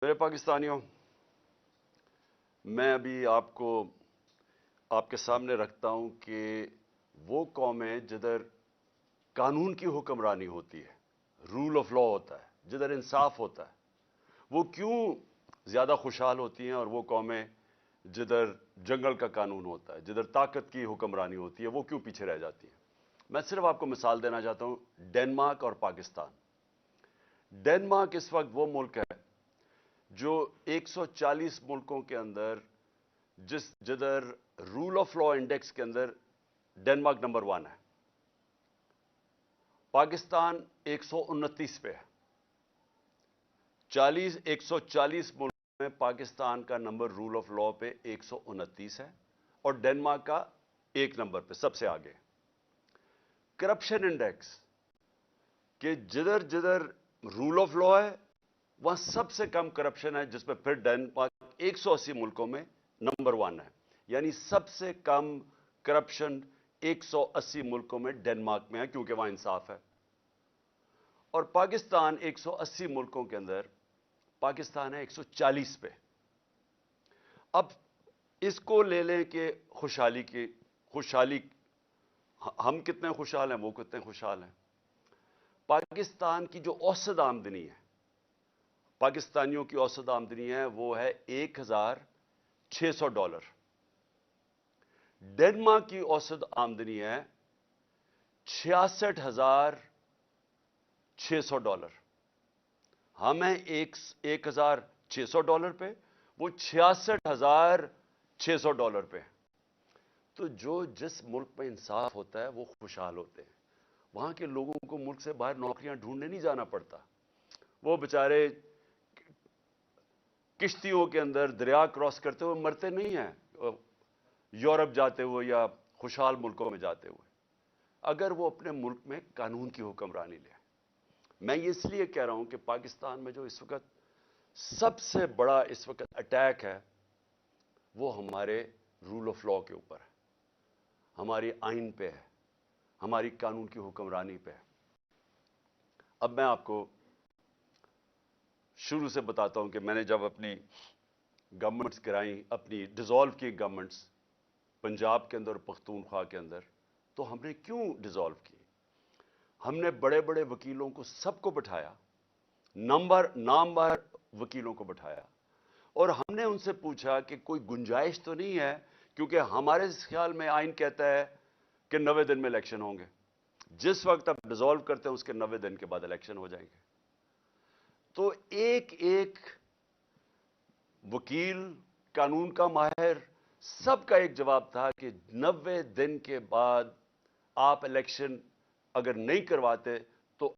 میرے پاکستانیوں، میں ابھی آپ کے سامنے رکھتا ہوں کہ وہ قومیں جدھر قانون کی حکمرانی ہوتی ہے، رول آف لا ہوتا ہے، جدھر انصاف ہوتا ہے، وہ کیوں زیادہ خوشحال ہوتی ہیں، اور وہ قومیں جدھر جنگل کا قانون ہوتا ہے، جدھر طاقت کی حکمرانی ہوتی ہے، وہ کیوں پیچھے رہ جاتی ہیں؟ میں صرف آپ کو مثال دینا چاہتا ہوں، ڈنمارک اور پاکستان۔ ڈنمارک اس وقت وہ ملک ہے جو 140 ملکوں کے اندر جدھر رول آف لا انڈیکس کے اندر ڈنمارک نمبر 1 ہے۔ پاکستان 129 پہ ہے۔ 140 ملکوں میں پاکستان کا نمبر رول آف لا پہ 129 ہے، اور ڈنمارک کا 1 نمبر پہ سب سے آگے۔ کرپشن انڈیکس کہ جدھر جدھر رول آف لا ہے وہاں سب سے کم کرپشن ہے، جس پہ پھر ڈنمارک 180 ملکوں میں نمبر 1 ہے، یعنی سب سے کم کرپشن 180 ملکوں میں ڈنمارک میں ہے، کیونکہ وہاں انصاف ہے۔ اور پاکستان 180 ملکوں کے اندر پاکستان ہے 140 پہ۔ اب اس کو لے لیں کہ خوشحالی ہم کتنے خوشحال ہیں، وہ کتنے خوشحال ہیں۔ پاکستان کی جو اوسط آمدنی ہے، پاکستانیوں کی اوسط آمدنی ہے، وہ ہے $1,600۔ ڈنمارک کی اوسط آمدنی ہے $66,600۔ ہم ہیں $1,600 پہ، وہ $66,600 پہ۔ تو جس ملک میں انصاف ہوتا ہے وہ خوشحال ہوتے ہیں۔ وہاں کے لوگوں کو ملک سے باہر نوکریاں ڈھونڈنے نہیں جانا پڑتا، وہ بیچارے کشتیوں کے اندر دریا کراس کرتے ہوئے مرتے نہیں ہیں، یورپ جاتے ہوئے یا خوشحال ملکوں میں جاتے ہوئے، اگر وہ اپنے ملک میں قانون کی حکمرانی لیں۔ میں یہ اس لیے کہہ رہا ہوں کہ پاکستان میں جو اس وقت سب سے بڑا اٹیک ہے وہ ہمارے رول آف لا کے اوپر ہے، ہماری آئین پہ ہے، ہماری قانون کی حکمرانی پہ ہے۔ اب میں آپ کو شروع سے بتاتا ہوں کہ میں نے جب اپنی گورنمنٹس کرائیں، اپنی ڈیزالو کی گورنمنٹس پنجاب کے اندر، پختونخوا کے اندر، تو ہم نے کیوں ڈیزالو کی؟ ہم نے بڑے بڑے وکیلوں کو سب کو بٹھایا، نامور وکیلوں کو بٹھایا، اور ہم نے ان سے پوچھا کہ کوئی گنجائش تو نہیں ہے، کیونکہ ہمارے خیال میں آئین کہتا ہے کہ 90 دن میں الیکشن ہوں گے، جس وقت آپ ڈیزالو کرتے ہیں اس کے 90 دن کے بعد الیکشن ہو جائیں گے۔ تو ایک ایک وکیل، قانون کا ماہر، سب کا ایک جواب تھا کہ 90 دن کے بعد آپ الیکشن اگر نہیں کرواتے